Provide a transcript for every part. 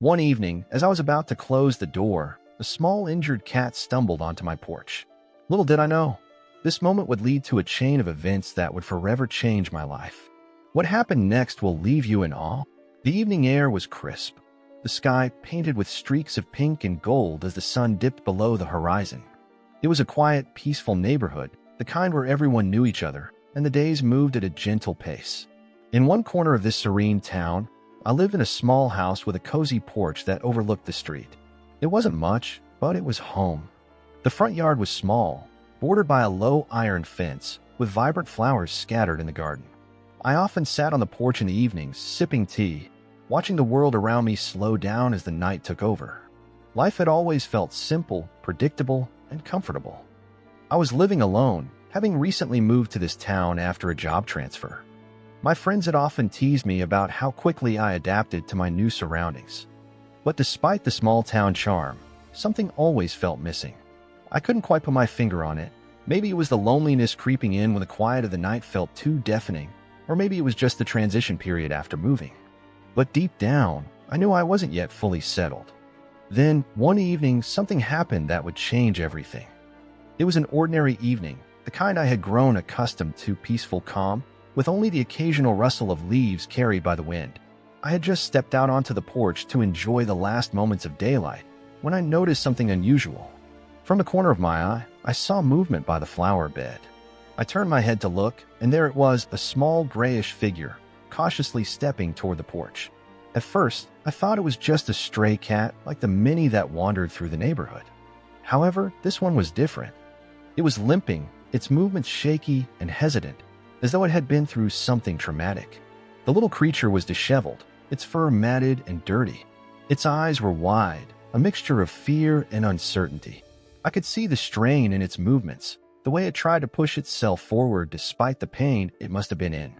One evening, as I was about to close the door, a small injured cat stumbled onto my porch. Little did I know, this moment would lead to a chain of events that would forever change my life. What happened next will leave you in awe. The evening air was crisp, the sky painted with streaks of pink and gold as the sun dipped below the horizon. It was a quiet, peaceful neighborhood, the kind where everyone knew each other, and the days moved at a gentle pace. In one corner of this serene town, I lived in a small house with a cozy porch that overlooked the street. It wasn't much, but it was home. The front yard was small, bordered by a low iron fence, with vibrant flowers scattered in the garden. I often sat on the porch in the evenings, sipping tea, watching the world around me slow down as the night took over. Life had always felt simple, predictable, and comfortable. I was living alone, having recently moved to this town after a job transfer. My friends had often teased me about how quickly I adapted to my new surroundings. But despite the small-town charm, something always felt missing. I couldn't quite put my finger on it. Maybe it was the loneliness creeping in when the quiet of the night felt too deafening, or maybe it was just the transition period after moving. But deep down, I knew I wasn't yet fully settled. Then, one evening, something happened that would change everything. It was an ordinary evening, the kind I had grown accustomed to, peaceful calm, with only the occasional rustle of leaves carried by the wind. I had just stepped out onto the porch to enjoy the last moments of daylight when I noticed something unusual. From the corner of my eye, I saw movement by the flower bed. I turned my head to look, and there it was, a small grayish figure, cautiously stepping toward the porch. At first, I thought it was just a stray cat like the many that wandered through the neighborhood. However, this one was different. It was limping, its movements shaky and hesitant, as though it had been through something traumatic. The little creature was disheveled, its fur matted and dirty. Its eyes were wide, a mixture of fear and uncertainty. I could see the strain in its movements, the way it tried to push itself forward despite the pain it must have been in.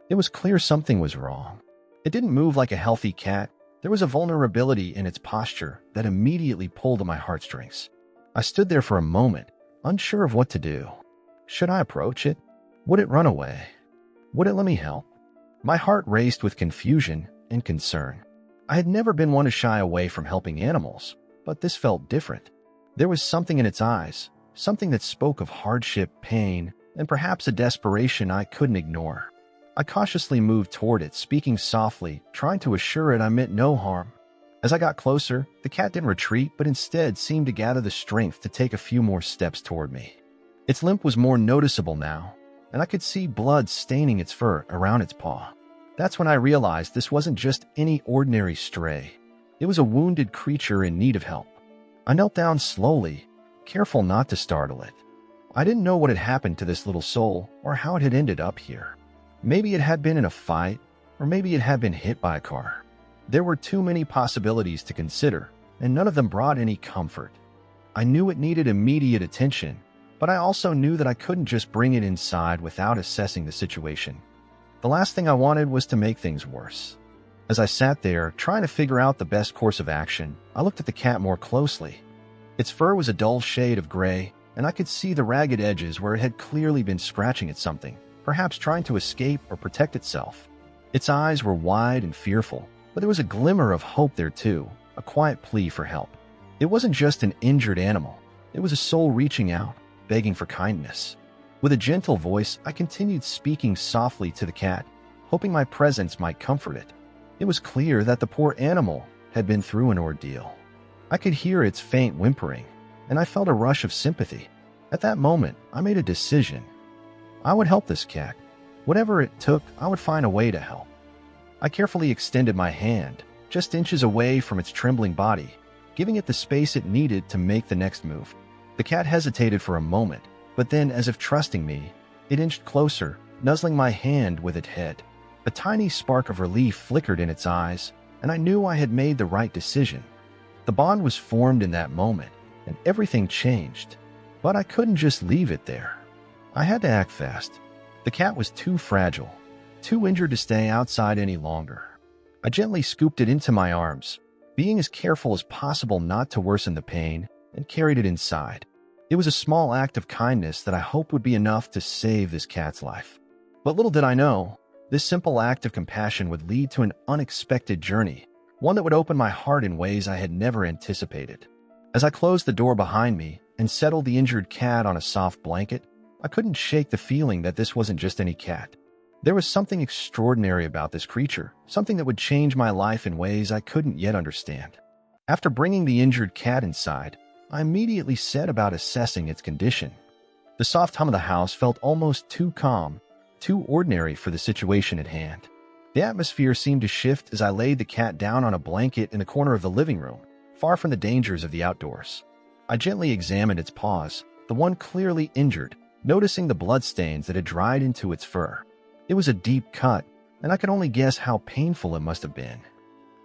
It was clear something was wrong. It didn't move like a healthy cat. There was a vulnerability in its posture that immediately pulled at my heartstrings. I stood there for a moment, unsure of what to do. Should I approach it? Would it run away? Would it let me help? My heart raced with confusion and concern. I had never been one to shy away from helping animals, but this felt different. There was something in its eyes, something that spoke of hardship, pain, and perhaps a desperation I couldn't ignore. I cautiously moved toward it, speaking softly, trying to assure it I meant no harm. As I got closer, the cat didn't retreat, but instead seemed to gather the strength to take a few more steps toward me. Its limp was more noticeable now, and I could see blood staining its fur around its paw. That's when I realized this wasn't just any ordinary stray. It was a wounded creature in need of help. I knelt down slowly, careful not to startle it. I didn't know what had happened to this little soul or how it had ended up here. Maybe it had been in a fight, or maybe it had been hit by a car. There were too many possibilities to consider, and none of them brought any comfort. I knew it needed immediate attention, but I also knew that I couldn't just bring it inside without assessing the situation. The last thing I wanted was to make things worse. As I sat there, trying to figure out the best course of action, I looked at the cat more closely. Its fur was a dull shade of gray, and I could see the ragged edges where it had clearly been scratching at something, perhaps trying to escape or protect itself. Its eyes were wide and fearful, but there was a glimmer of hope there too, a quiet plea for help. It wasn't just an injured animal. It was a soul reaching out, begging for kindness. With a gentle voice, I continued speaking softly to the cat, hoping my presence might comfort it. It was clear that the poor animal had been through an ordeal. I could hear its faint whimpering, and I felt a rush of sympathy. At that moment, I made a decision. I would help this cat. Whatever it took, I would find a way to help. I carefully extended my hand, just inches away from its trembling body, giving it the space it needed to make the next move. The cat hesitated for a moment, but then, as if trusting me, it inched closer, nuzzling my hand with its head. A tiny spark of relief flickered in its eyes, and I knew I had made the right decision. The bond was formed in that moment, and everything changed. But I couldn't just leave it there. I had to act fast. The cat was too fragile, too injured to stay outside any longer. I gently scooped it into my arms, being as careful as possible not to worsen the pain, and carried it inside. It was a small act of kindness that I hoped would be enough to save this cat's life. But little did I know, this simple act of compassion would lead to an unexpected journey, one that would open my heart in ways I had never anticipated. As I closed the door behind me and settled the injured cat on a soft blanket, I couldn't shake the feeling that this wasn't just any cat. There was something extraordinary about this creature, something that would change my life in ways I couldn't yet understand. After bringing the injured cat inside, I immediately set about assessing its condition. The soft hum of the house felt almost too calm, too ordinary for the situation at hand. The atmosphere seemed to shift as I laid the cat down on a blanket in the corner of the living room, far from the dangers of the outdoors. I gently examined its paws, the one clearly injured, noticing the bloodstains that had dried into its fur. It was a deep cut, and I could only guess how painful it must have been.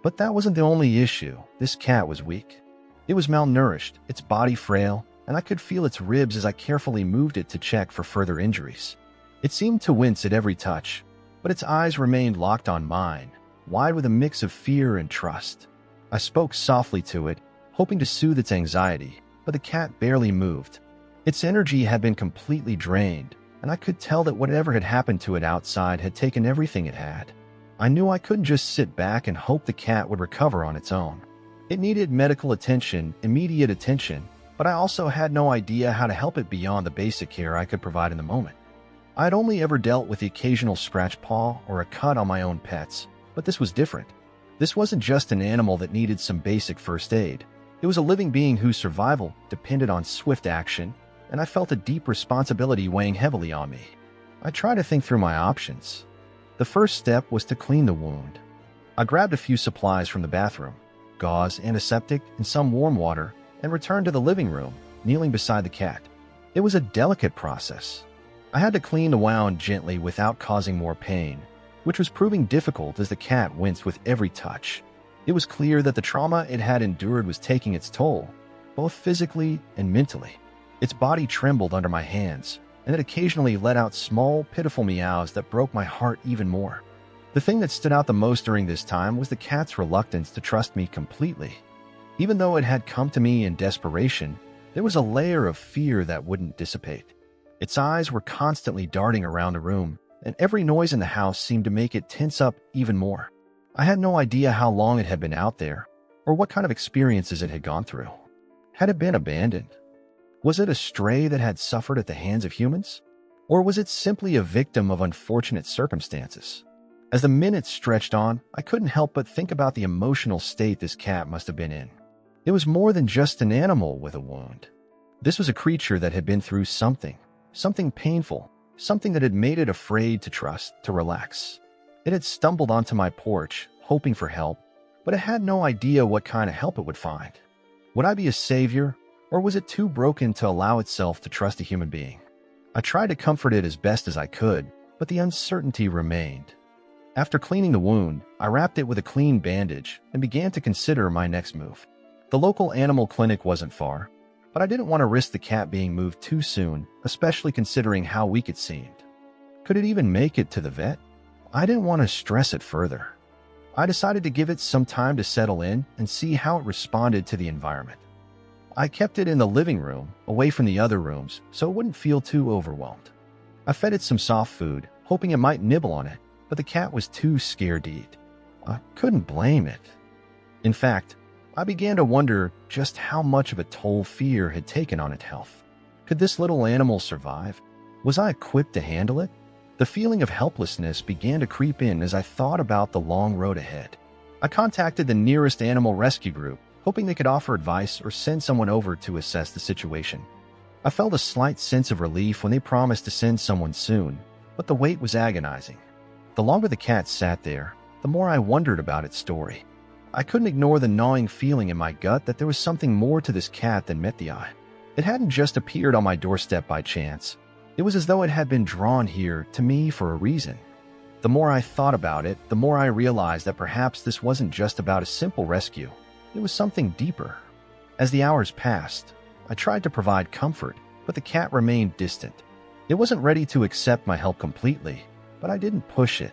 But that wasn't the only issue. This cat was weak. It was malnourished, its body frail, and I could feel its ribs as I carefully moved it to check for further injuries. It seemed to wince at every touch, but its eyes remained locked on mine, wide with a mix of fear and trust. I spoke softly to it, hoping to soothe its anxiety, but the cat barely moved. Its energy had been completely drained, and I could tell that whatever had happened to it outside had taken everything it had. I knew I couldn't just sit back and hope the cat would recover on its own. It needed medical attention, immediate attention, but I also had no idea how to help it beyond the basic care I could provide in the moment. I had only ever dealt with the occasional scratch paw or a cut on my own pets, but this was different. This wasn't just an animal that needed some basic first aid. It was a living being whose survival depended on swift action, and I felt a deep responsibility weighing heavily on me. I tried to think through my options. The first step was to clean the wound. I grabbed a few supplies from the bathroom, gauze, antiseptic, and some warm water, and returned to the living room, kneeling beside the cat. It was a delicate process. I had to clean the wound gently without causing more pain, which was proving difficult as the cat winced with every touch. It was clear that the trauma it had endured was taking its toll, both physically and mentally. Its body trembled under my hands, and it occasionally let out small, pitiful meows that broke my heart even more. The thing that stood out the most during this time was the cat's reluctance to trust me completely. Even though it had come to me in desperation, there was a layer of fear that wouldn't dissipate. Its eyes were constantly darting around the room, and every noise in the house seemed to make it tense up even more. I had no idea how long it had been out there, or what kind of experiences it had gone through. Had it been abandoned? Was it a stray that had suffered at the hands of humans? Or was it simply a victim of unfortunate circumstances? As the minutes stretched on, I couldn't help but think about the emotional state this cat must have been in. It was more than just an animal with a wound. This was a creature that had been through something painful, something that had made it afraid to trust, to relax. It had stumbled onto my porch, hoping for help, but it had no idea what kind of help it would find. Would I be a savior? Or was it too broken to allow itself to trust a human being? I tried to comfort it as best as I could, but the uncertainty remained. After cleaning the wound, I wrapped it with a clean bandage and began to consider my next move. The local animal clinic wasn't far, but I didn't want to risk the cat being moved too soon, especially considering how weak it seemed. Could it even make it to the vet? I didn't want to stress it further. I decided to give it some time to settle in and see how it responded to the environment. I kept it in the living room, away from the other rooms, so it wouldn't feel too overwhelmed. I fed it some soft food, hoping it might nibble on it, but the cat was too scared to eat. I couldn't blame it. In fact, I began to wonder just how much of a toll fear had taken on its health. Could this little animal survive? Was I equipped to handle it? The feeling of helplessness began to creep in as I thought about the long road ahead. I contacted the nearest animal rescue group, hoping they could offer advice or send someone over to assess the situation. I felt a slight sense of relief when they promised to send someone soon, but the wait was agonizing. The longer the cat sat there, the more I wondered about its story. I couldn't ignore the gnawing feeling in my gut that there was something more to this cat than met the eye. It hadn't just appeared on my doorstep by chance. It was as though it had been drawn here to me for a reason. The more I thought about it, the more I realized that perhaps this wasn't just about a simple rescue. It was something deeper. As the hours passed, I tried to provide comfort, but the cat remained distant. It wasn't ready to accept my help completely, but I didn't push it.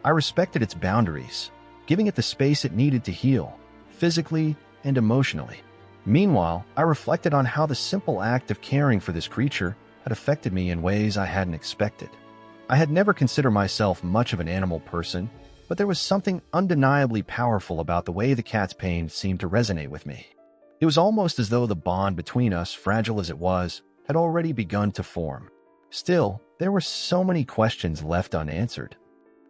I respected its boundaries, giving it the space it needed to heal, physically and emotionally. Meanwhile, I reflected on how the simple act of caring for this creature had affected me in ways I hadn't expected. I had never considered myself much of an animal person, but there was something undeniably powerful about the way the cat's pain seemed to resonate with me. It was almost as though the bond between us, fragile as it was, had already begun to form. Still, there were so many questions left unanswered.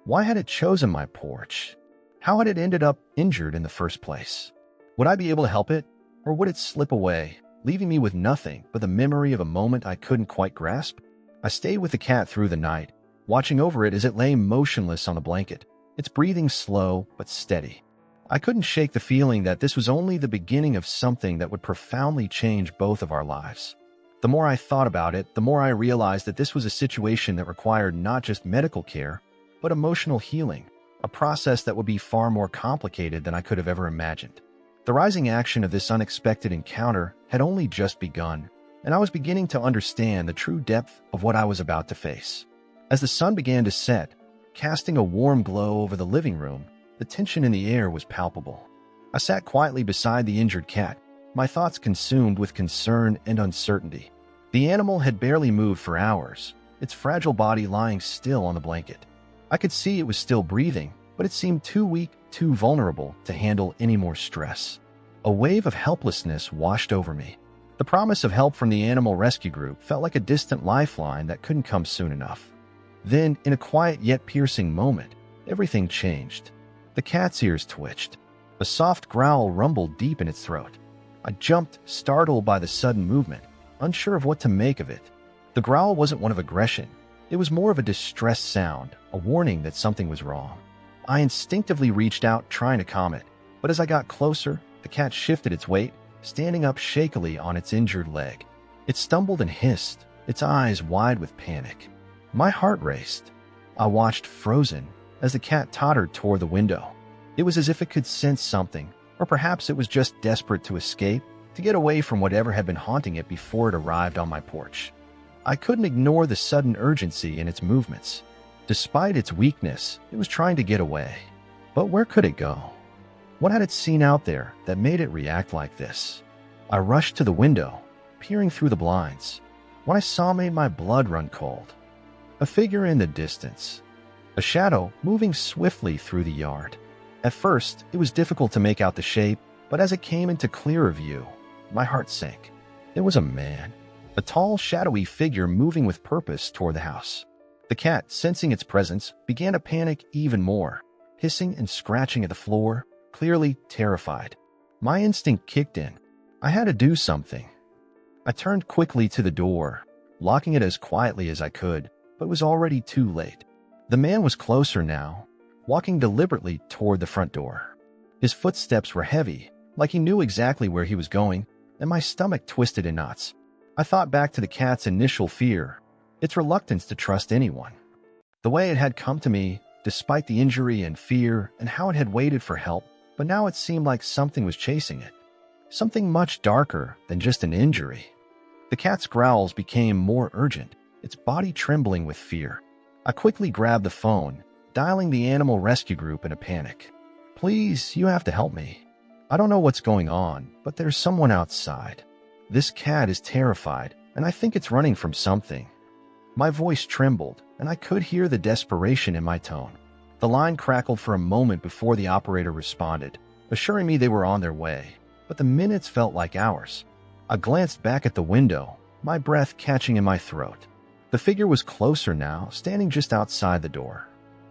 Why had it chosen my porch? How had it ended up injured in the first place? Would I be able to help it, or would it slip away, leaving me with nothing but the memory of a moment I couldn't quite grasp? I stayed with the cat through the night, watching over it as it lay motionless on the blanket, its breathing slow but steady. I couldn't shake the feeling that this was only the beginning of something that would profoundly change both of our lives. The more I thought about it, the more I realized that this was a situation that required not just medical care, but emotional healing, a process that would be far more complicated than I could have ever imagined. The rising action of this unexpected encounter had only just begun, and I was beginning to understand the true depth of what I was about to face. As the sun began to set, casting a warm glow over the living room, the tension in the air was palpable. I sat quietly beside the injured cat, my thoughts consumed with concern and uncertainty. The animal had barely moved for hours, its fragile body lying still on the blanket. I could see it was still breathing, but it seemed too weak, too vulnerable to handle any more stress. A wave of helplessness washed over me. The promise of help from the animal rescue group felt like a distant lifeline that couldn't come soon enough. Then, in a quiet yet piercing moment, everything changed. The cat's ears twitched. A soft growl rumbled deep in its throat. I jumped, startled by the sudden movement, unsure of what to make of it. The growl wasn't one of aggression. It was more of a distressed sound, a warning that something was wrong. I instinctively reached out, trying to calm it, but as I got closer, the cat shifted its weight, standing up shakily on its injured leg. It stumbled and hissed, its eyes wide with panic. My heart raced. I watched frozen as the cat tottered toward the window. It was as if it could sense something, or perhaps it was just desperate to escape, to get away from whatever had been haunting it before it arrived on my porch. I couldn't ignore the sudden urgency in its movements. Despite its weakness, it was trying to get away. But where could it go? What had it seen out there that made it react like this? I rushed to the window, peering through the blinds. What I saw made my blood run cold. A figure in the distance. A shadow moving swiftly through the yard. At first, it was difficult to make out the shape, but as it came into clearer view, my heart sank. It was a man. A tall, shadowy figure moving with purpose toward the house. The cat, sensing its presence, began to panic even more, hissing and scratching at the floor, clearly terrified. My instinct kicked in. I had to do something. I turned quickly to the door, locking it as quietly as I could, but it was already too late. The man was closer now, walking deliberately toward the front door. His footsteps were heavy, like he knew exactly where he was going, and my stomach twisted in knots. I thought back to the cat's initial fear, its reluctance to trust anyone. The way it had come to me, despite the injury and fear, and how it had waited for help, but now it seemed like something was chasing it. Something much darker than just an injury. The cat's growls became more urgent, its body trembling with fear. I quickly grabbed the phone, dialing the animal rescue group in a panic. "Please, you have to help me. I don't know what's going on, but there's someone outside. This cat is terrified, and I think it's running from something." My voice trembled, and I could hear the desperation in my tone. The line crackled for a moment before the operator responded, assuring me they were on their way, but the minutes felt like hours. I glanced back at the window, my breath catching in my throat. The figure was closer now, standing just outside the door.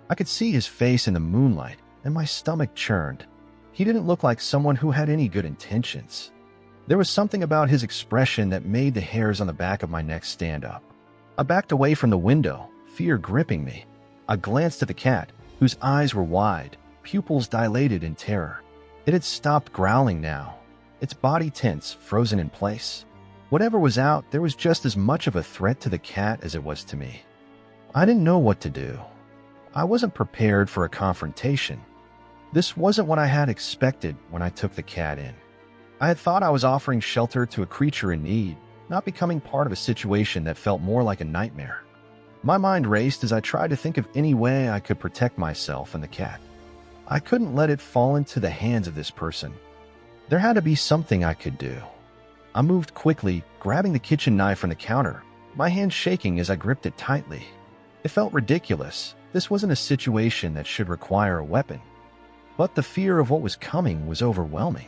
I could see his face in the moonlight, and my stomach churned. He didn't look like someone who had any good intentions. There was something about his expression that made the hairs on the back of my neck stand up. I backed away from the window, fear gripping me. I glanced at the cat, whose eyes were wide, pupils dilated in terror. It had stopped growling now, its body tense, frozen in place. Whatever was out, there was just as much of a threat to the cat as it was to me. I didn't know what to do. I wasn't prepared for a confrontation. This wasn't what I had expected when I took the cat in. I had thought I was offering shelter to a creature in need, not becoming part of a situation that felt more like a nightmare. My mind raced as I tried to think of any way I could protect myself and the cat. I couldn't let it fall into the hands of this person. There had to be something I could do. I moved quickly, grabbing the kitchen knife from the counter, my hand shaking as I gripped it tightly. It felt ridiculous, This wasn't a situation that should require a weapon, but the fear of what was coming was overwhelming.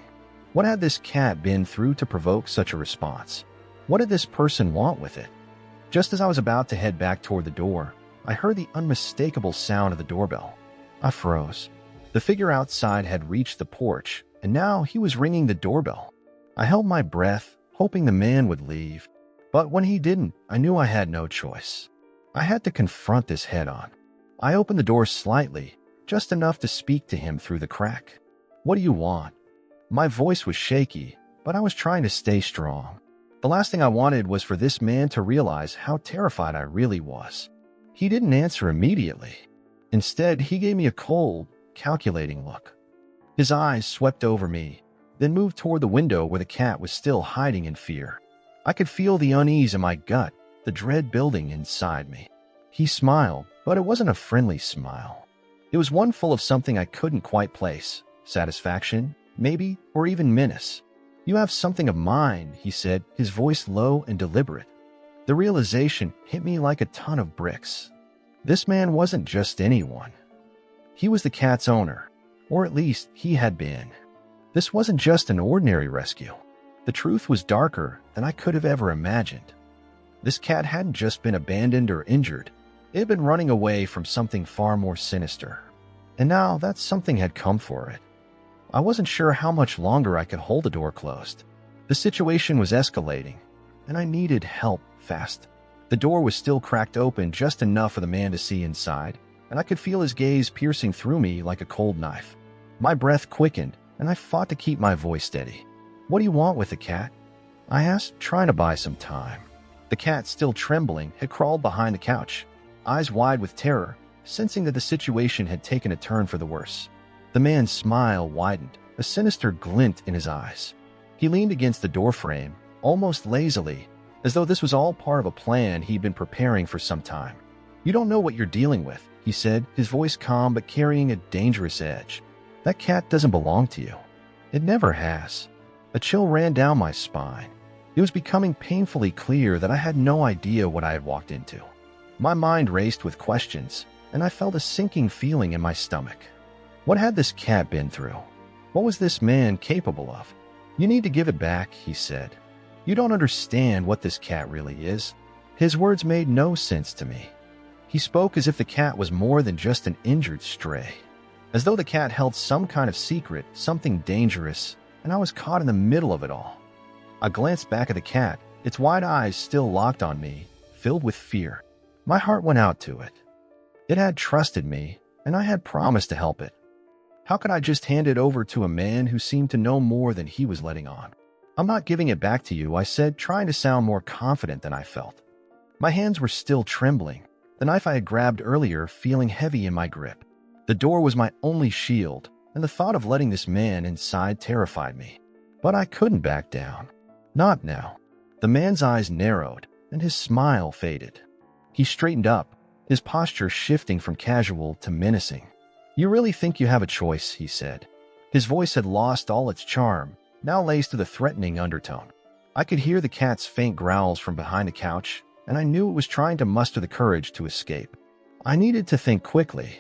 What had this cat been through to provoke such a response? What did this person want with it? Just as I was about to head back toward the door, I heard the unmistakable sound of the doorbell. I froze. The figure outside had reached the porch, and now he was ringing the doorbell. I held my breath, hoping the man would leave. But when he didn't, I knew I had no choice. I had to confront this head-on. I opened the door slightly, just enough to speak to him through the crack. "What do you want?" My voice was shaky, but I was trying to stay strong. The last thing I wanted was for this man to realize how terrified I really was. He didn't answer immediately. Instead, he gave me a cold, calculating look. His eyes swept over me, then moved toward the window where the cat was still hiding in fear. I could feel the unease in my gut, the dread building inside me. He smiled, but it wasn't a friendly smile. It was one full of something I couldn't quite place. Satisfaction, maybe, or even menace. "You have something of mine," he said, his voice low and deliberate. The realization hit me like a ton of bricks. This man wasn't just anyone. He was the cat's owner, or at least he had been. This wasn't just an ordinary rescue. The truth was darker than I could have ever imagined. This cat hadn't just been abandoned or injured. It had been running away from something far more sinister. And now that something had come for it. I wasn't sure how much longer I could hold the door closed. The situation was escalating, and I needed help fast. The door was still cracked open just enough for the man to see inside, and I could feel his gaze piercing through me like a cold knife. My breath quickened, and I fought to keep my voice steady. "What do you want with the cat?" I asked, trying to buy some time. The cat, still trembling, had crawled behind the couch, eyes wide with terror, sensing that the situation had taken a turn for the worse. The man's smile widened, a sinister glint in his eyes. He leaned against the doorframe, almost lazily, as though this was all part of a plan he'd been preparing for some time. "You don't know what you're dealing with," he said, his voice calm but carrying a dangerous edge. "That cat doesn't belong to you. It never has." A chill ran down my spine. It was becoming painfully clear that I had no idea what I had walked into. My mind raced with questions, and I felt a sinking feeling in my stomach. What had this cat been through? What was this man capable of? "You need to give it back," he said. "You don't understand what this cat really is." His words made no sense to me. He spoke as if the cat was more than just an injured stray, as though the cat held some kind of secret, something dangerous, and I was caught in the middle of it all. I glanced back at the cat, its wide eyes still locked on me, filled with fear. My heart went out to it. It had trusted me, and I had promised to help it. How could I just hand it over to a man who seemed to know more than he was letting on? "I'm not giving it back to you," I said, trying to sound more confident than I felt. My hands were still trembling, the knife I had grabbed earlier feeling heavy in my grip. The door was my only shield, and the thought of letting this man inside terrified me. But I couldn't back down. Not now. The man's eyes narrowed, and his smile faded. He straightened up, his posture shifting from casual to menacing. "You really think you have a choice," he said. His voice had lost all its charm, now laced with a threatening undertone. I could hear the cat's faint growls from behind the couch, and I knew it was trying to muster the courage to escape. I needed to think quickly.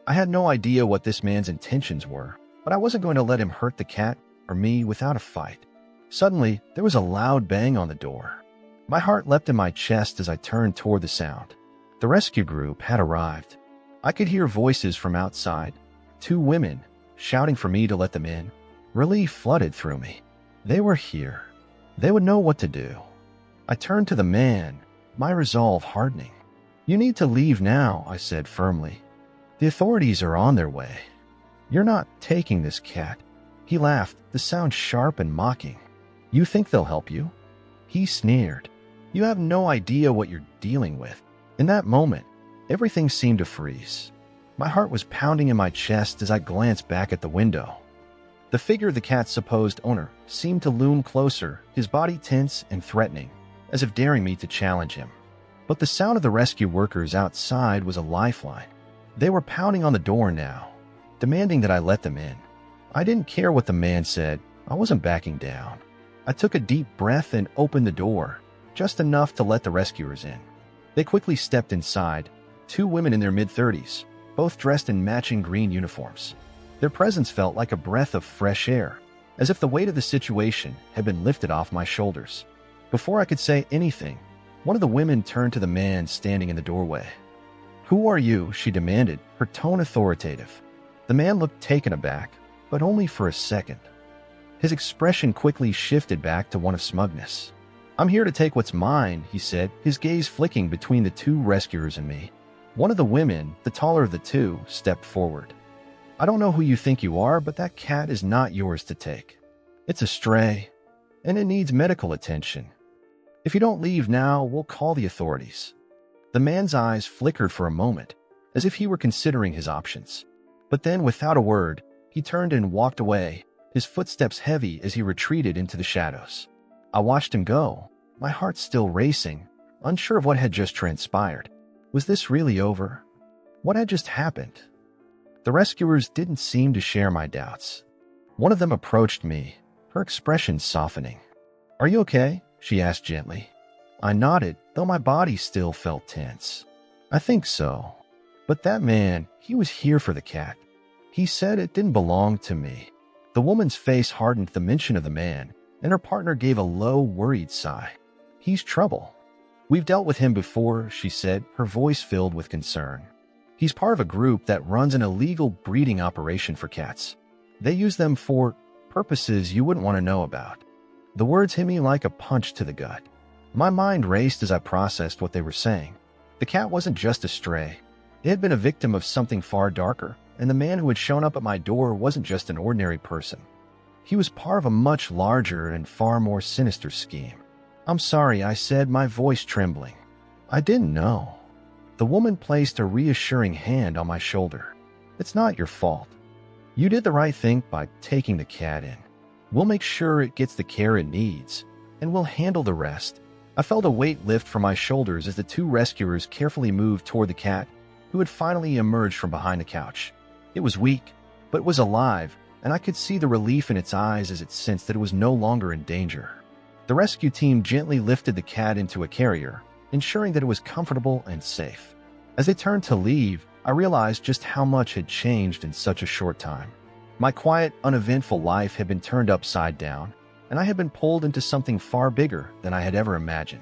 I had no idea what this man's intentions were, but I wasn't going to let him hurt the cat or me without a fight. Suddenly, there was a loud bang on the door. My heart leapt in my chest as I turned toward the sound. The rescue group had arrived. I could hear voices from outside, 2 women, shouting for me to let them in. Relief flooded through me. They were here. They would know what to do. I turned to the man, my resolve hardening. "You need to leave now," I said firmly. "The authorities are on their way. You're not taking this cat." He laughed, the sound sharp and mocking. "You think they'll help you?" He sneered. "You have no idea what you're dealing with." In that moment, everything seemed to freeze. My heart was pounding in my chest as I glanced back at the window. The figure of the cat's supposed owner seemed to loom closer, his body tense and threatening, as if daring me to challenge him. But the sound of the rescue workers outside was a lifeline. They were pounding on the door now, demanding that I let them in. I didn't care what the man said. I wasn't backing down. I took a deep breath and opened the door, just enough to let the rescuers in. They quickly stepped inside, Two women in their mid-30s, both dressed in matching green uniforms. Their presence felt like a breath of fresh air, as if the weight of the situation had been lifted off my shoulders. Before I could say anything, one of the women turned to the man standing in the doorway. "Who are you?" she demanded, her tone authoritative. The man looked taken aback, but only for a second. His expression quickly shifted back to one of smugness. "I'm here to take what's mine," he said, his gaze flicking between the two rescuers and me. One of the women, the taller of the two, stepped forward. "I don't know who you think you are, but that cat is not yours to take. It's a stray, and it needs medical attention. If you don't leave now, we'll call the authorities." The man's eyes flickered for a moment, as if he were considering his options. But then, without a word, he turned and walked away, his footsteps heavy as he retreated into the shadows. I watched him go, my heart still racing, unsure of what had just transpired. Was this really over? What had just happened? The rescuers didn't seem to share my doubts. One of them approached me, her expression softening. "Are you okay?" she asked gently. I nodded, though my body still felt tense. "I think so. But that man, he was here for the cat. He said it didn't belong to me." The woman's face hardened at the mention of the man, and her partner gave a low, worried sigh. "He's trouble. We've dealt with him before," she said, her voice filled with concern. "He's part of a group that runs an illegal breeding operation for cats. They use them for purposes you wouldn't want to know about." The words hit me like a punch to the gut. My mind raced as I processed what they were saying. The cat wasn't just a stray. It had been a victim of something far darker, and the man who had shown up at my door wasn't just an ordinary person. He was part of a much larger and far more sinister scheme. "I'm sorry," I said, my voice trembling. "I didn't know." The woman placed a reassuring hand on my shoulder. "It's not your fault. You did the right thing by taking the cat in. We'll make sure it gets the care it needs, and we'll handle the rest." I felt a weight lift from my shoulders as the two rescuers carefully moved toward the cat, who had finally emerged from behind the couch. It was weak, but was alive, and I could see the relief in its eyes as it sensed that it was no longer in danger. The rescue team gently lifted the cat into a carrier, ensuring that it was comfortable and safe. As they turned to leave, I realized just how much had changed in such a short time. My quiet, uneventful life had been turned upside down, and I had been pulled into something far bigger than I had ever imagined.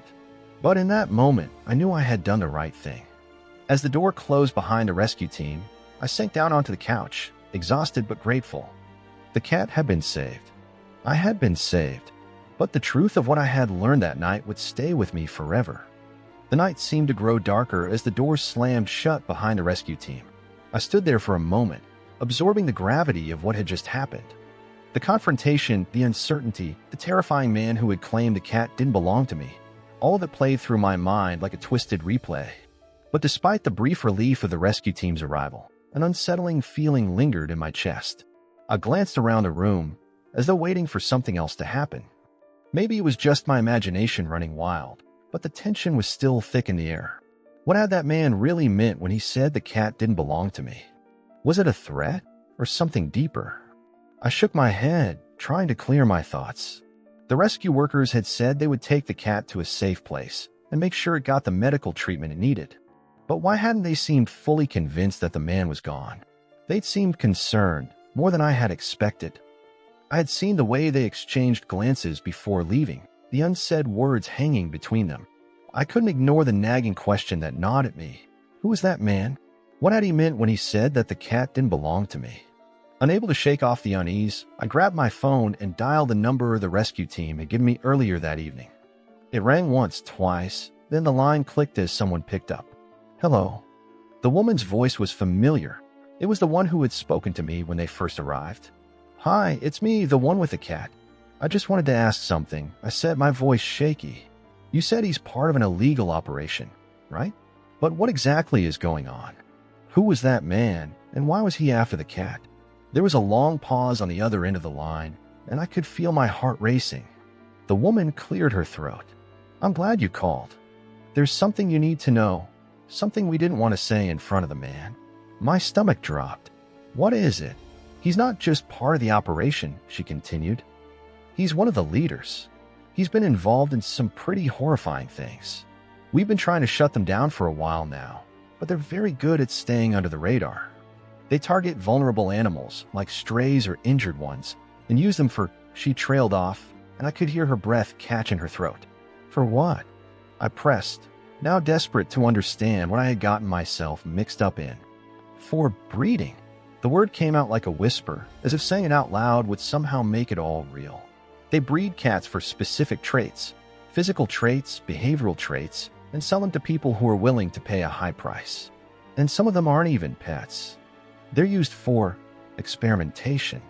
But in that moment, I knew I had done the right thing. As the door closed behind the rescue team, I sank down onto the couch, exhausted but grateful. The cat had been saved. I had been saved. But the truth of what I had learned that night would stay with me forever. The night seemed to grow darker as the door slammed shut behind the rescue team. I stood there for a moment, absorbing the gravity of what had just happened. The confrontation, the uncertainty, the terrifying man who had claimed the cat didn't belong to me, all of it played through my mind like a twisted replay. But despite the brief relief of the rescue team's arrival, an unsettling feeling lingered in my chest. I glanced around the room, as though waiting for something else to happen. Maybe it was just my imagination running wild, but the tension was still thick in the air. What had that man really meant when he said the cat didn't belong to me? Was it a threat, or something deeper? I shook my head, trying to clear my thoughts. The rescue workers had said they would take the cat to a safe place and make sure it got the medical treatment it needed. But why hadn't they seemed fully convinced that the man was gone? They'd seemed concerned, more than I had expected. I had seen the way they exchanged glances before leaving, the unsaid words hanging between them. I couldn't ignore the nagging question that gnawed at me. Who was that man? What had he meant when he said that the cat didn't belong to me? Unable to shake off the unease, I grabbed my phone and dialed the number the rescue team had given me earlier that evening. It rang once, twice, then the line clicked as someone picked up. "Hello." The woman's voice was familiar. It was the one who had spoken to me when they first arrived. "Hi, it's me, the one with the cat. I just wanted to ask something," I said, my voice shaky. "You said he's part of an illegal operation, right? But what exactly is going on? Who was that man, and why was he after the cat?" There was a long pause on the other end of the line, and I could feel my heart racing. The woman cleared her throat. "I'm glad you called. There's something you need to know, something we didn't want to say in front of the man." My stomach dropped. "What is it?" "He's not just part of the operation," she continued. "He's one of the leaders. He's been involved in some pretty horrifying things. We've been trying to shut them down for a while now, but they're very good at staying under the radar. They target vulnerable animals, like strays or injured ones, and use them for. She trailed off, and I could hear her breath catch in her throat. For what? I pressed, now desperate to understand what I had gotten myself mixed up in. For breeding. The word came out like a whisper, as if saying it out loud would somehow make it all real. They breed cats for specific traits, physical traits, behavioral traits, and sell them to people who are willing to pay a high price. And some of them aren't even pets. They're used for experimentation.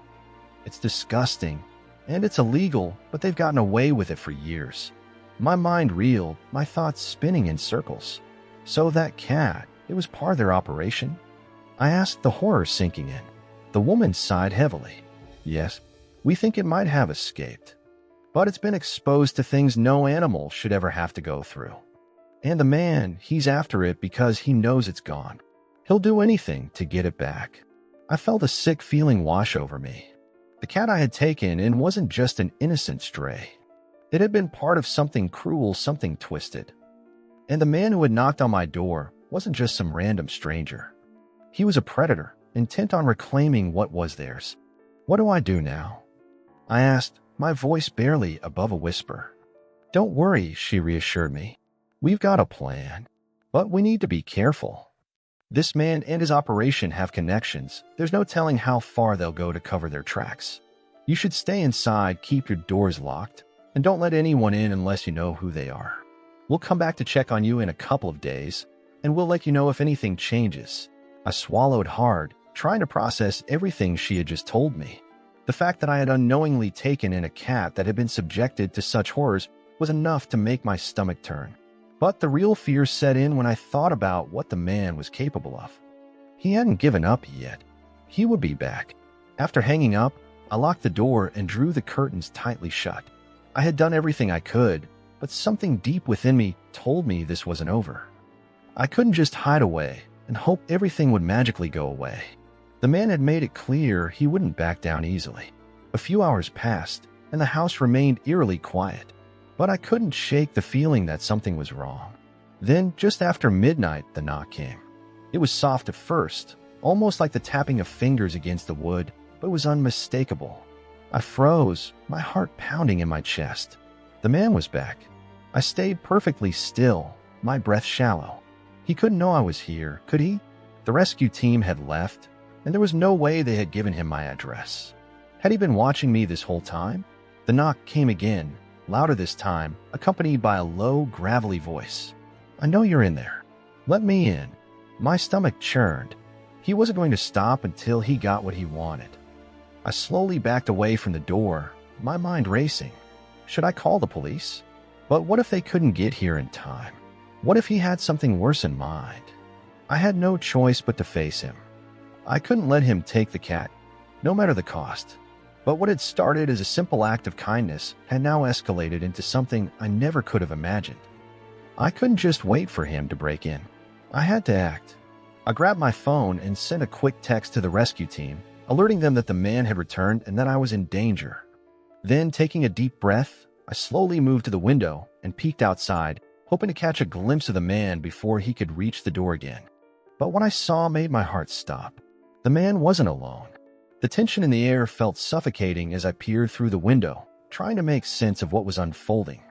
It's disgusting, and it's illegal, but they've gotten away with it for years. My mind reeled, my thoughts spinning in circles. So that cat, it was part of their operation? I asked, the horror sinking in. The woman sighed heavily. Yes, we think it might have escaped, but it's been exposed to things no animal should ever have to go through. And the man, he's after it because he knows it's gone. He'll do anything to get it back. I felt a sick feeling wash over me. The cat I had taken in wasn't just an innocent stray. It had been part of something cruel, something twisted. And the man who had knocked on my door wasn't just some random stranger. He was a predator, intent on reclaiming what was theirs. What do I do now? I asked, my voice barely above a whisper. Don't worry, she reassured me. We've got a plan, but we need to be careful. This man and his operation have connections. There's no telling how far they'll go to cover their tracks. You should stay inside, keep your doors locked, and don't let anyone in unless you know who they are. We'll come back to check on you in a couple of days, and we'll let you know if anything changes. I swallowed hard, trying to process everything she had just told me. The fact that I had unknowingly taken in a cat that had been subjected to such horrors was enough to make my stomach turn. But the real fear set in when I thought about what the man was capable of. He hadn't given up yet. He would be back. After hanging up, I locked the door and drew the curtains tightly shut. I had done everything I could, but something deep within me told me this wasn't over. I couldn't just hide away and hope everything would magically go away. The man had made it clear he wouldn't back down easily. A few hours passed, and the house remained eerily quiet. But I couldn't shake the feeling that something was wrong. Then, just after midnight, the knock came. It was soft at first, almost like the tapping of fingers against the wood, but it was unmistakable. I froze, my heart pounding in my chest. The man was back. I stayed perfectly still, my breath shallow. He couldn't know I was here, could he? The rescue team had left, and there was no way they had given him my address. Had he been watching me this whole time? The knock came again, louder this time, accompanied by a low, gravelly voice. I know you're in there. Let me in. My stomach churned. He wasn't going to stop until he got what he wanted. I slowly backed away from the door, my mind racing. Should I call the police? But what if they couldn't get here in time? What if he had something worse in mind? I had no choice but to face him. I couldn't let him take the cat, no matter the cost. But what had started as a simple act of kindness had now escalated into something I never could have imagined. I couldn't just wait for him to break in. I had to act. I grabbed my phone and sent a quick text to the rescue team, alerting them that the man had returned and that I was in danger. Then, taking a deep breath, I slowly moved to the window and peeked outside, hoping to catch a glimpse of the man before he could reach the door again. But what I saw made my heart stop. The man wasn't alone. The tension in the air felt suffocating as I peered through the window, trying to make sense of what was unfolding.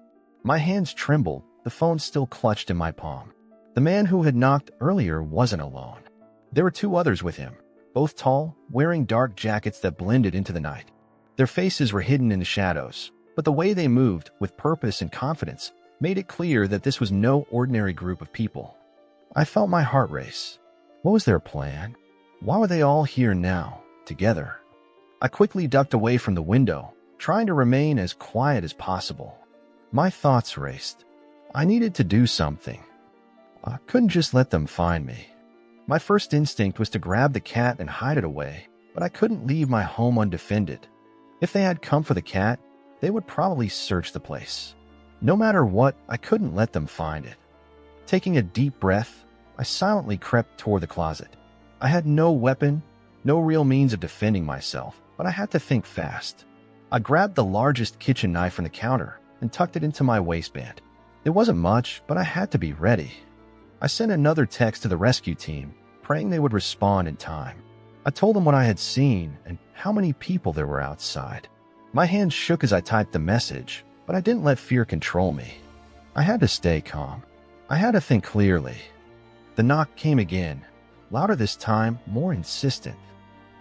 My hands trembled, the phone still clutched in my palm. The man who had knocked earlier wasn't alone. There were two others with him, both tall, wearing dark jackets that blended into the night. Their faces were hidden in the shadows, but the way they moved, with purpose and confidence, made it clear that this was no ordinary group of people. I felt my heart race. What was their plan? Why were they all here now, together? I quickly ducked away from the window, trying to remain as quiet as possible. My thoughts raced. I needed to do something. I couldn't just let them find me. My first instinct was to grab the cat and hide it away, but I couldn't leave my home undefended. If they had come for the cat, they would probably search the place. No matter what, I couldn't let them find it. Taking a deep breath, I silently crept toward the closet. I had no weapon, no real means of defending myself, but I had to think fast. I grabbed the largest kitchen knife from the counter and tucked it into my waistband. It wasn't much, but I had to be ready. I sent another text to the rescue team, praying they would respond in time. I told them what I had seen and how many people there were outside. My hands shook as I typed the message, but I didn't let fear control me. I had to stay calm. I had to think clearly. The knock came again, louder this time, more insistent.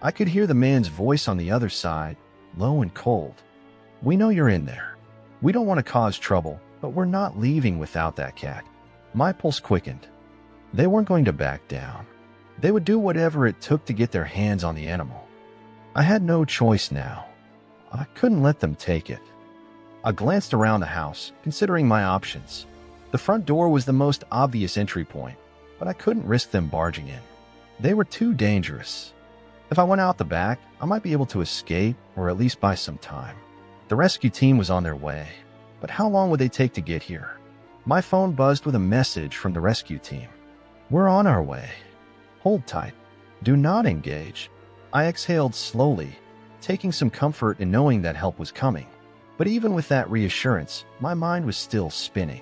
I could hear the man's voice on the other side, low and cold. "We know you're in there. We don't want to cause trouble, but we're not leaving without that cat." My pulse quickened. They weren't going to back down. They would do whatever it took to get their hands on the animal. I had no choice now. I couldn't let them take it. I glanced around the house, considering my options. The front door was the most obvious entry point, but I couldn't risk them barging in. They were too dangerous. If I went out the back, I might be able to escape or at least buy some time. The rescue team was on their way, but how long would they take to get here? My phone buzzed with a message from the rescue team. "We're on our way. Hold tight. Do not engage." I exhaled slowly, taking some comfort in knowing that help was coming. But even with that reassurance, my mind was still spinning.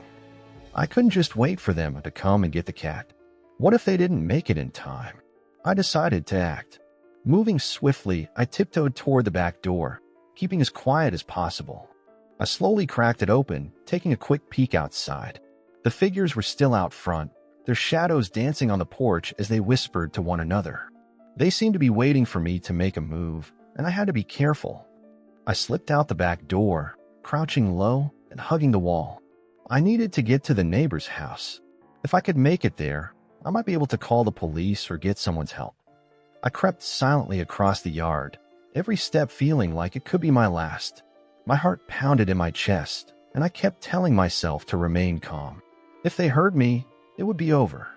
I couldn't just wait for them to come and get the cat. What if they didn't make it in time? I decided to act. Moving swiftly, I tiptoed toward the back door, keeping as quiet as possible. I slowly cracked it open, taking a quick peek outside. The figures were still out front, their shadows dancing on the porch as they whispered to one another. They seemed to be waiting for me to make a move, and I had to be careful. I slipped out the back door, crouching low and hugging the wall. I needed to get to the neighbor's house. If I could make it there, I might be able to call the police or get someone's help. I crept silently across the yard, every step feeling like it could be my last. My heart pounded in my chest, and I kept telling myself to remain calm. If they heard me, it would be over.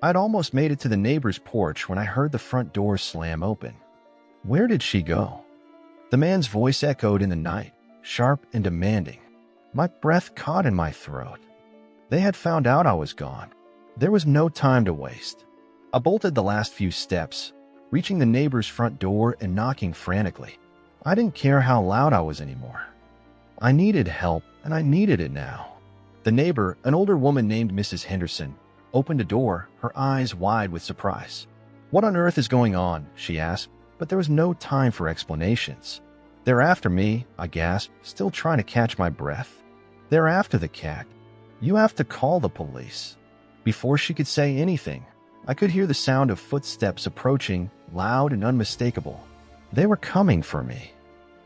I'd almost made it to the neighbor's porch when I heard the front door slam open. Where did she go? The man's voice echoed in the night, sharp and demanding. My breath caught in my throat. They had found out I was gone. There was no time to waste. I bolted the last few steps, reaching the neighbor's front door and knocking frantically. I didn't care how loud I was anymore. I needed help, and I needed it now. The neighbor, an older woman named Mrs. Henderson, opened a door, her eyes wide with surprise. "What on earth is going on?" she asked, but there was no time for explanations. "They're after me," I gasped, still trying to catch my breath. "They're after the cat. You have to call the police." Before she could say anything, I could hear the sound of footsteps approaching, loud and unmistakable. They were coming for me.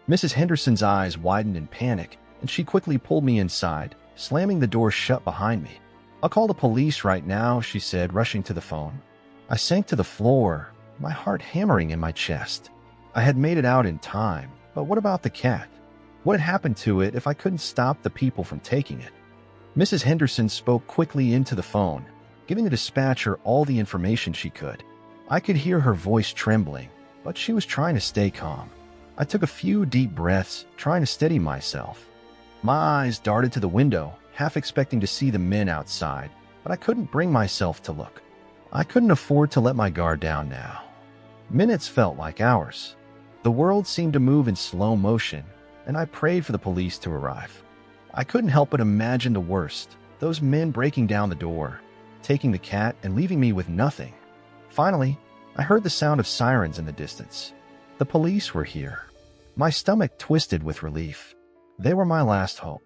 Mrs. Henderson's eyes widened in panic, and she quickly pulled me inside, slamming the door shut behind me. "I'll call the police right now," she said, rushing to the phone. I sank to the floor, my heart hammering in my chest. I had made it out in time, but what about the cat? What had happened to it if I couldn't stop the people from taking it? Mrs. Henderson spoke quickly into the phone, giving the dispatcher all the information she could. I could hear her voice trembling, but she was trying to stay calm. I took a few deep breaths, trying to steady myself. My eyes darted to the window, half expecting to see the men outside, but I couldn't bring myself to look. I couldn't afford to let my guard down now. Minutes felt like hours. The world seemed to move in slow motion, and I prayed for the police to arrive. I couldn't help but imagine the worst, those men breaking down the door, taking the cat and leaving me with nothing. Finally, I heard the sound of sirens in the distance. The police were here. My stomach twisted with relief. They were my last hope.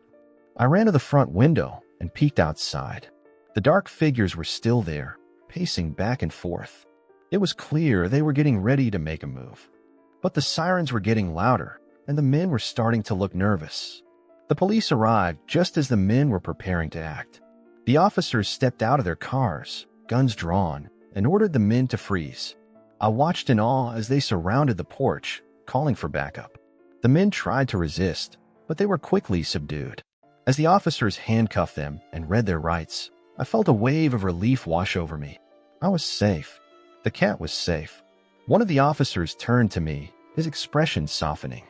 I ran to the front window and peeked outside. The dark figures were still there, pacing back and forth. It was clear they were getting ready to make a move. But the sirens were getting louder, and the men were starting to look nervous. The police arrived just as the men were preparing to act. The officers stepped out of their cars, guns drawn, and ordered the men to freeze. I watched in awe as they surrounded the porch, calling for backup. The men tried to resist, but they were quickly subdued. As the officers handcuffed them and read their rights, I felt a wave of relief wash over me. I was safe. The cat was safe. One of the officers turned to me, his expression softening.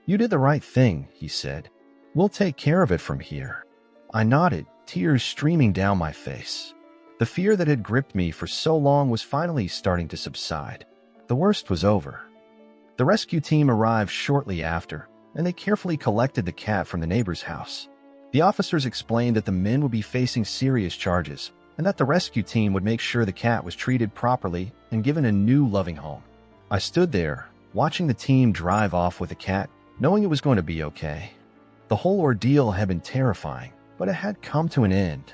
"You did the right thing," he said. "We'll take care of it from here." I nodded, tears streaming down my face. The fear that had gripped me for so long was finally starting to subside. The worst was over. The rescue team arrived shortly after, and they carefully collected the cat from the neighbor's house. The officers explained that the men would be facing serious charges, and that the rescue team would make sure the cat was treated properly and given a new loving home. I stood there, watching the team drive off with the cat, knowing it was going to be okay. The whole ordeal had been terrifying, but it had come to an end.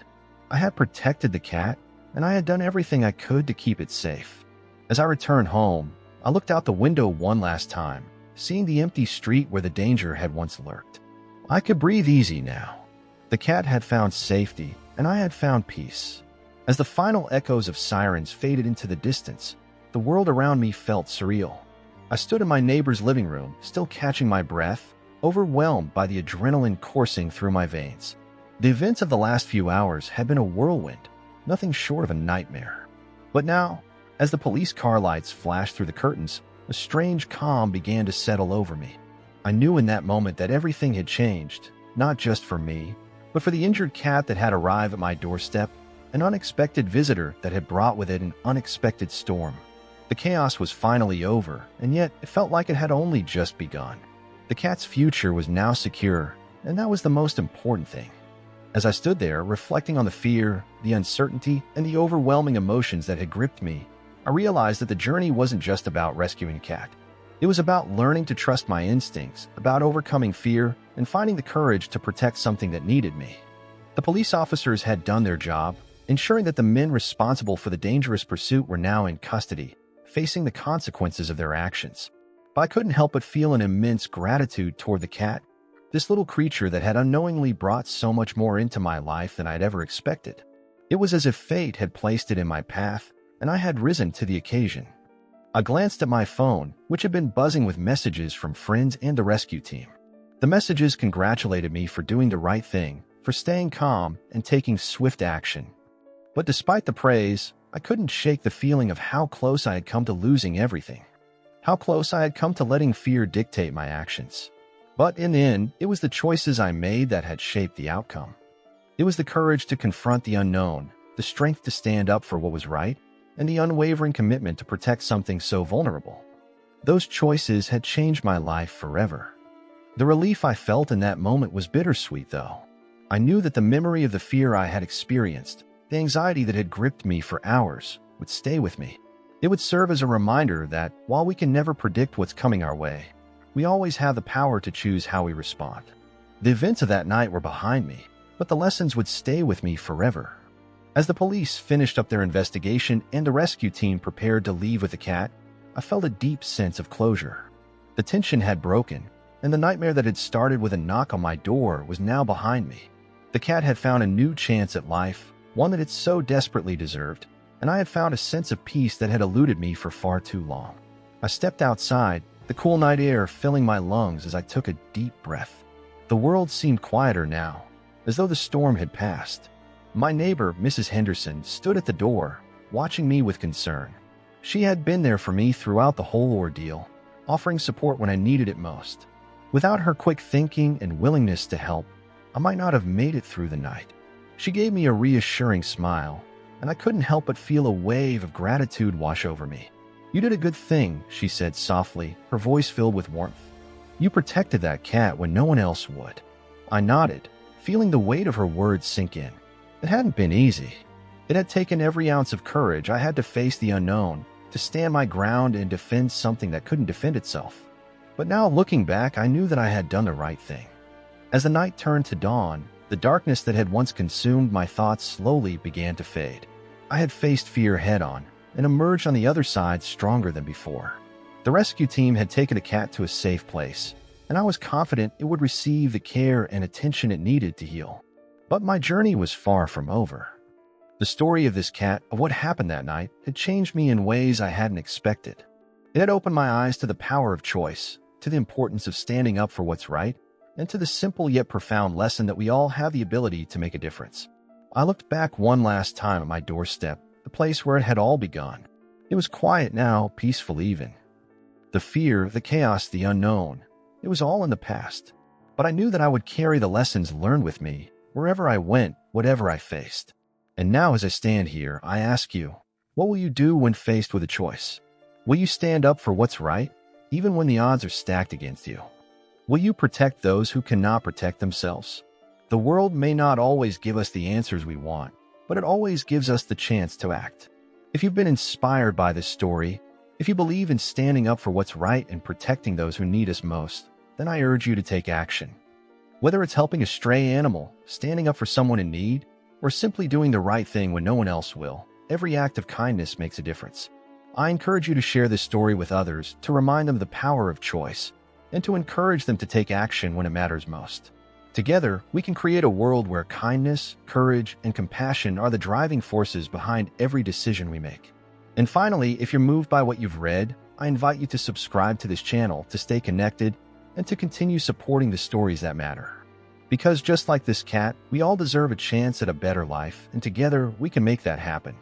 I had protected the cat, and I had done everything I could to keep it safe. As I returned home, I looked out the window one last time, seeing the empty street where the danger had once lurked. I could breathe easy now. The cat had found safety, and I had found peace. As the final echoes of sirens faded into the distance, the world around me felt surreal. I stood in my neighbor's living room, still catching my breath, overwhelmed by the adrenaline coursing through my veins. The events of the last few hours had been a whirlwind, nothing short of a nightmare. But now, as the police car lights flashed through the curtains, a strange calm began to settle over me. I knew in that moment that everything had changed, not just for me, but for the injured cat that had arrived at my doorstep, an unexpected visitor that had brought with it an unexpected storm. The chaos was finally over, and yet it felt like it had only just begun. The cat's future was now secure, and that was the most important thing. As I stood there, reflecting on the fear, the uncertainty, and the overwhelming emotions that had gripped me, I realized that the journey wasn't just about rescuing a cat. It was about learning to trust my instincts, about overcoming fear, and finding the courage to protect something that needed me. The police officers had done their job, ensuring that the men responsible for the dangerous pursuit were now in custody, facing the consequences of their actions. But I couldn't help but feel an immense gratitude toward the cat, this little creature that had unknowingly brought so much more into my life than I'd ever expected. It was as if fate had placed it in my path, and I had risen to the occasion. I glanced at my phone, which had been buzzing with messages from friends and the rescue team. The messages congratulated me for doing the right thing, for staying calm and taking swift action. But despite the praise, I couldn't shake the feeling of how close I had come to losing everything. How close I had come to letting fear dictate my actions. But in the end, it was the choices I made that had shaped the outcome. It was the courage to confront the unknown, the strength to stand up for what was right, and the unwavering commitment to protect something so vulnerable. Those choices had changed my life forever. The relief I felt in that moment was bittersweet, though. I knew that the memory of the fear I had experienced, the anxiety that had gripped me for hours, would stay with me. It would serve as a reminder that, while we can never predict what's coming our way, we always have the power to choose how we respond. The events of that night were behind me, but the lessons would stay with me forever. As the police finished up their investigation and the rescue team prepared to leave with the cat, I felt a deep sense of closure. The tension had broken, and the nightmare that had started with a knock on my door was now behind me. The cat had found a new chance at life, one that it so desperately deserved, and I had found a sense of peace that had eluded me for far too long. I stepped outside, the cool night air filling my lungs as I took a deep breath. The world seemed quieter now, as though the storm had passed. My neighbor, Mrs. Henderson, stood at the door, watching me with concern. She had been there for me throughout the whole ordeal, offering support when I needed it most. Without her quick thinking and willingness to help, I might not have made it through the night. She gave me a reassuring smile, and I couldn't help but feel a wave of gratitude wash over me. "You did a good thing," she said softly, her voice filled with warmth. "You protected that cat when no one else would." I nodded, feeling the weight of her words sink in. It hadn't been easy. It had taken every ounce of courage I had to face the unknown, to stand my ground and defend something that couldn't defend itself. But now, looking back, I knew that I had done the right thing. As the night turned to dawn, the darkness that had once consumed my thoughts slowly began to fade. I had faced fear head-on and emerged on the other side stronger than before. The rescue team had taken the cat to a safe place, and I was confident it would receive the care and attention it needed to heal. But my journey was far from over. The story of this cat, of what happened that night, had changed me in ways I hadn't expected. It had opened my eyes to the power of choice, to the importance of standing up for what's right, and to the simple yet profound lesson that we all have the ability to make a difference. I looked back one last time at my doorstep, the place where it had all begun. It was quiet now, peaceful even. The fear, the chaos, the unknown, it was all in the past. But I knew that I would carry the lessons learned with me, wherever I went, whatever I faced. And now as I stand here, I ask you, what will you do when faced with a choice? Will you stand up for what's right, even when the odds are stacked against you? Will you protect those who cannot protect themselves? The world may not always give us the answers we want, but it always gives us the chance to act. If you've been inspired by this story, if you believe in standing up for what's right and protecting those who need us most, then I urge you to take action. Whether it's helping a stray animal, standing up for someone in need, or simply doing the right thing when no one else will, every act of kindness makes a difference. I encourage you to share this story with others to remind them of the power of choice and to encourage them to take action when it matters most. Together, we can create a world where kindness, courage, and compassion are the driving forces behind every decision we make. And finally, if you're moved by what you've read, I invite you to subscribe to this channel to stay connected and to continue supporting the stories that matter. Because just like this cat, we all deserve a chance at a better life, and together we can make that happen.